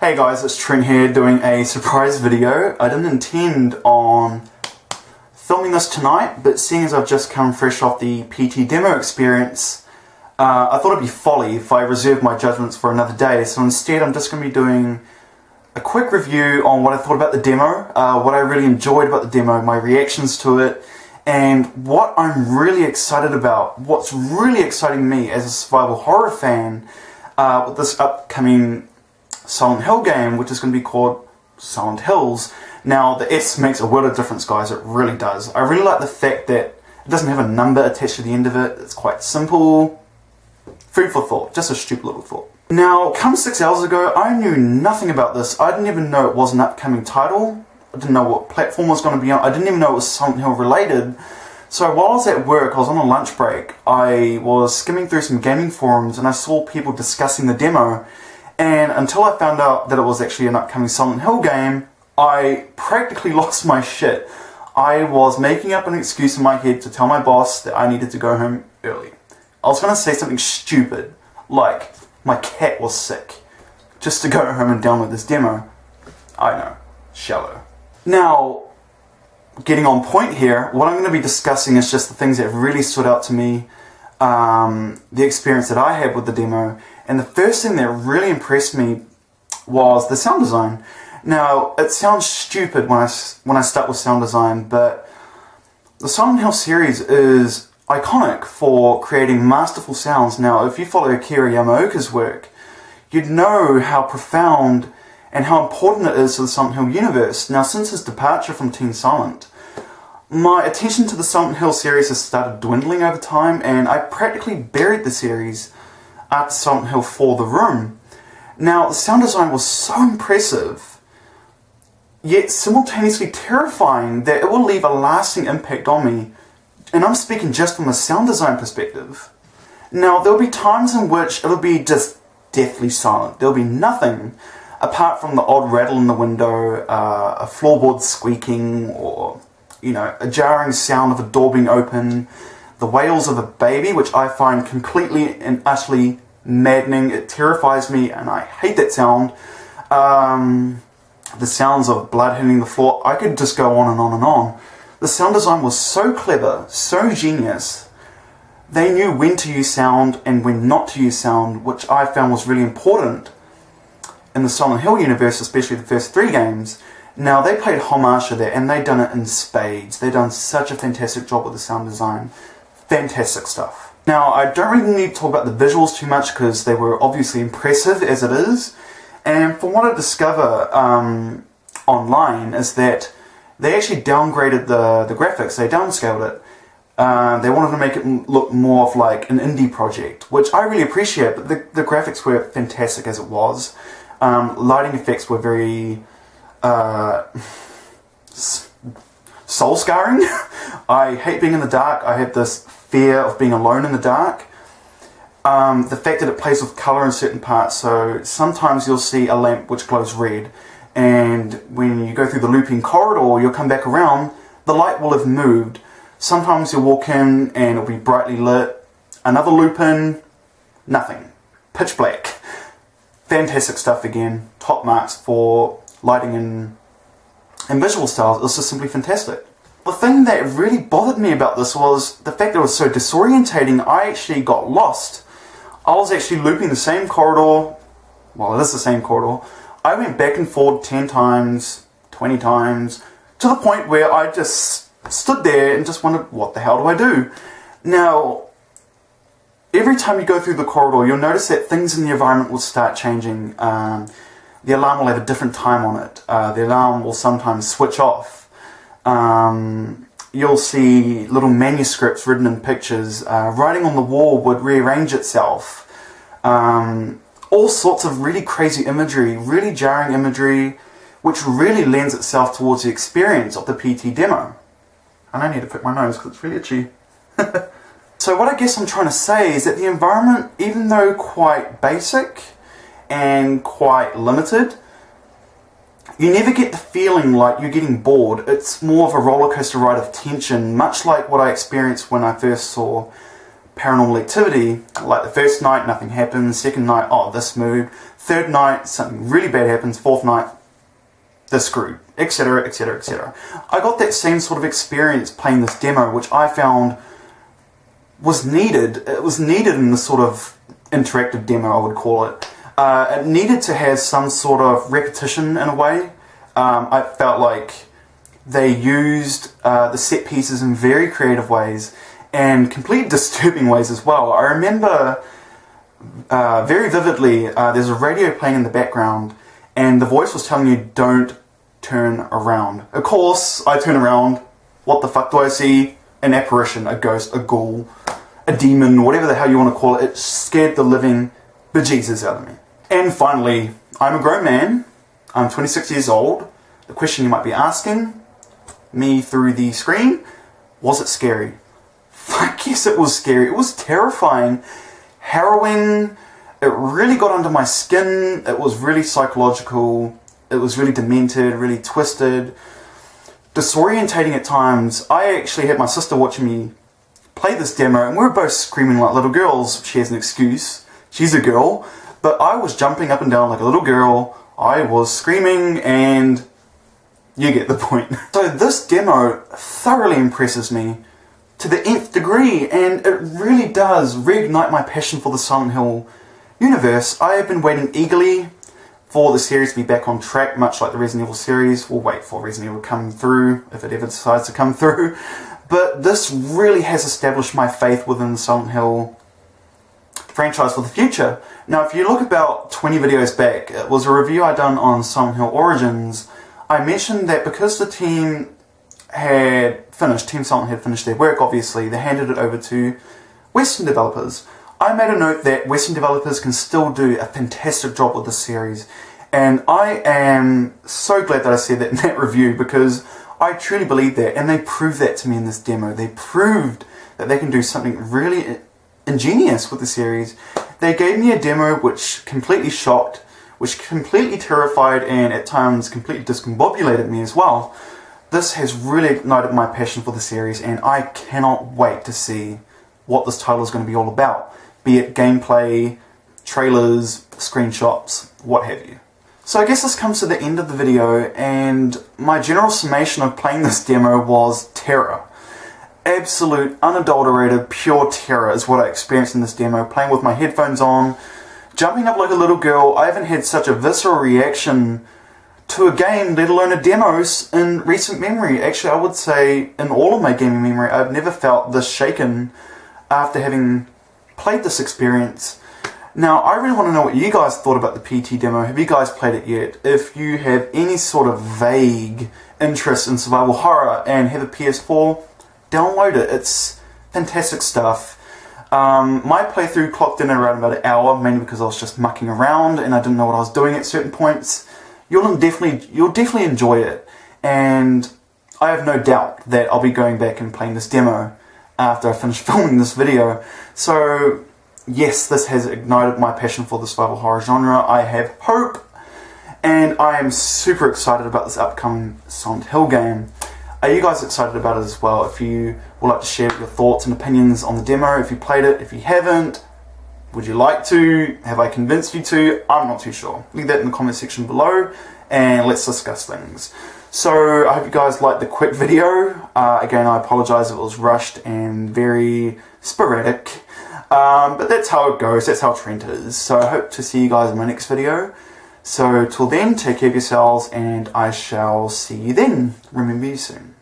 Hey guys, it's Trent here doing a surprise video. I didn't intend on filming this tonight, but seeing as I've just come fresh off the PT demo experience, I thought it'd be folly if I reserved my judgments for another day, so instead I'm just going to be doing a quick review on what I thought about the demo, what I really enjoyed about the demo, my reactions to it, and what I'm really excited about, what's really exciting me as a survival horror fan with this upcoming Silent Hill game, which is going to be called Silent Hills. Now, the S makes a world of difference, guys, it really does. I really like the fact that it doesn't have a number attached to the end of it, it's quite simple. Food for thought, just a stupid little thought. Now, come 6 hours ago, I knew nothing about this. I didn't even know it was an upcoming title. I didn't know what platform it was going to be on. I didn't even know it was Silent Hill related. So while I was at work, I was on a lunch break, I was skimming through some gaming forums and I saw people discussing the demo. And until I found out that it was actually an upcoming Silent Hill game, I practically lost my shit. I was making up an excuse in my head to tell my boss that I needed to go home early. I was going to say something stupid, like my cat was sick, just to go home and download this demo. I know, shallow. Now, getting on point here, what I'm going to be discussing is just the things that really stood out to me, the experience that I had with the demo, and the first thing that really impressed me was the sound design. Now, it sounds stupid when I start with sound design, but the Silent Hill series is iconic for creating masterful sounds. Now, if you follow Akira Yamaoka's work, you'd know how profound and how important it is to the Silent Hill universe. Now, since his departure from Team Silent, my attention to the Silent Hill series has started dwindling over time, and I practically buried the series after Silent Hill 4: The Room. Now, the sound design was so impressive, yet simultaneously terrifying that it will leave a lasting impact on me. And I'm speaking just from a sound design perspective. Now, there'll be times in which it'll be just deathly silent. There'll be nothing apart from the odd rattle in the window, a floorboard squeaking, or, you know, a jarring sound of a door being open, the wails of a baby, which I find completely and utterly maddening. It terrifies me and I hate that sound. The sounds of blood hitting the floor, I could just go on and on and on. The sound design was so clever, so genius. They knew when to use sound and when not to use sound, which I found was really important in the Silent Hill universe, especially the first 3 games. Now, they played homage to that, and they've done it in spades. They've done such a fantastic job with the sound design. Fantastic stuff. Now, I don't really need to talk about the visuals too much, because they were obviously impressive as it is. And from what I discover online is that they actually downgraded the graphics. They downscaled it. They wanted to make it look more of like an indie project, which I really appreciate, but the graphics were fantastic as it was. Lighting effects were very soul-scarring. I hate being in the dark. I have this fear of being alone in the dark. The fact that it plays with colour in certain parts, so sometimes you'll see a lamp which glows red, and when you go through the looping corridor, you'll come back around, the light will have moved. Sometimes you'll walk in and it'll be brightly lit, another loop in, nothing. Pitch black. Fantastic stuff again, top marks for lighting and visual styles. It's just simply fantastic. The thing that really bothered me about this was the fact that it was so disorientating. I actually got lost. I was actually looping the same corridor, well, it is the same corridor. I went back and forth 10 times, 20 times, to the point where I just stood there and just wondered, what the hell do I do? Now, every time you go through the corridor, you'll notice that things in the environment will start changing. The alarm will have a different time on it. The alarm will sometimes switch off. You'll see little manuscripts written in pictures. Writing on the wall would rearrange itself. All sorts of really crazy imagery, really jarring imagery, which really lends itself towards the experience of the PT demo. And I need to pick my nose because it's really itchy. So what I guess I'm trying to say is that the environment, even though quite basic and quite limited, you never get the feeling like you're getting bored. It's more of a roller coaster ride of tension, much like what I experienced when I first saw paranormal activity. Like the first night, nothing happens. Second night, oh, this moved. Third night, something really bad happens. Fourth night, they're screwed, etc, etc, etc. I got that same sort of experience playing this demo, which I found was needed. It was needed in this sort of interactive demo, I would call it. It needed to have some sort of repetition in a way. I felt like they used the set pieces in very creative ways and completely disturbing ways as well. I remember very vividly, there's a radio playing in the background and the voice was telling you, don't turn around. Of course, I turn around. What the fuck do I see? An apparition, a ghost, a ghoul, a demon, whatever the hell you want to call it. It scared the living bejesus out of me. And finally, I'm a grown man. I'm 26 years old. The question you might be asking me through the screen, was it scary? Fuck yes, it was scary. It was terrifying, harrowing. It really got under my skin. It was really psychological. It was really demented, really twisted, disorientating at times. I actually had my sister watching me play this demo and we were both screaming like little girls. She has an excuse. She's a girl. But I was jumping up and down like a little girl. I was screaming and you get the point. So this demo thoroughly impresses me to the nth degree, and it really does reignite my passion for the Silent Hill universe. I have been waiting eagerly for the series to be back on track, much like the Resident Evil series. We'll wait for Resident Evil to come through, if it ever decides to come through. But this really has established my faith within the Silent Hill franchise for the future. Now, if you look about 20 videos back, it was a review I done on Silent Hill Origins. I mentioned that because the team had finished, Team Silent had finished their work, obviously, they handed it over to Western developers. I made a note that Western developers can still do a fantastic job with this series, and I am so glad that I said that in that review, because I truly believe that, and they proved that to me in this demo. They proved that they can do something really ingenious with the series. They gave me a demo which completely shocked, which completely terrified, and at times completely discombobulated me as well. This has really ignited my passion for the series, and I cannot wait to see what this title is going to be all about. Be it gameplay, trailers, screenshots, what have you. So I guess this comes to the end of the video, and my general summation of playing this demo was terror. Absolute, unadulterated, pure terror is what I experienced in this demo, playing with my headphones on, jumping up like a little girl. I haven't had such a visceral reaction to a game, let alone a demo, in recent memory. Actually, I would say in all of my gaming memory, I've never felt this shaken after having played this experience. Now, I really want to know what you guys thought about the PT demo. Have you guys played it yet? If you have any sort of vague interest in survival horror and have a PS4, download it. It's fantastic stuff. My playthrough clocked in at around about an hour, mainly because I was just mucking around and I didn't know what I was doing at certain points. You'll definitely enjoy it, and I have no doubt that I'll be going back and playing this demo after I finish filming this video. So yes, this has ignited my passion for the survival horror genre. I have hope, and I am super excited about this upcoming Silent Hill game. Are you guys excited about it as well? If you would like to share your thoughts and opinions on the demo, if you played it, if you haven't, would you like to? Have I convinced you to? I'm not too sure. Leave that in the comment section below and let's discuss things. So I hope you guys liked the quick video. Again, I apologise if it was rushed and very sporadic. But that's how it goes, that's how Trent is. So I hope to see you guys in my next video. So till then, take care of yourselves and I shall see you then. Remember you soon.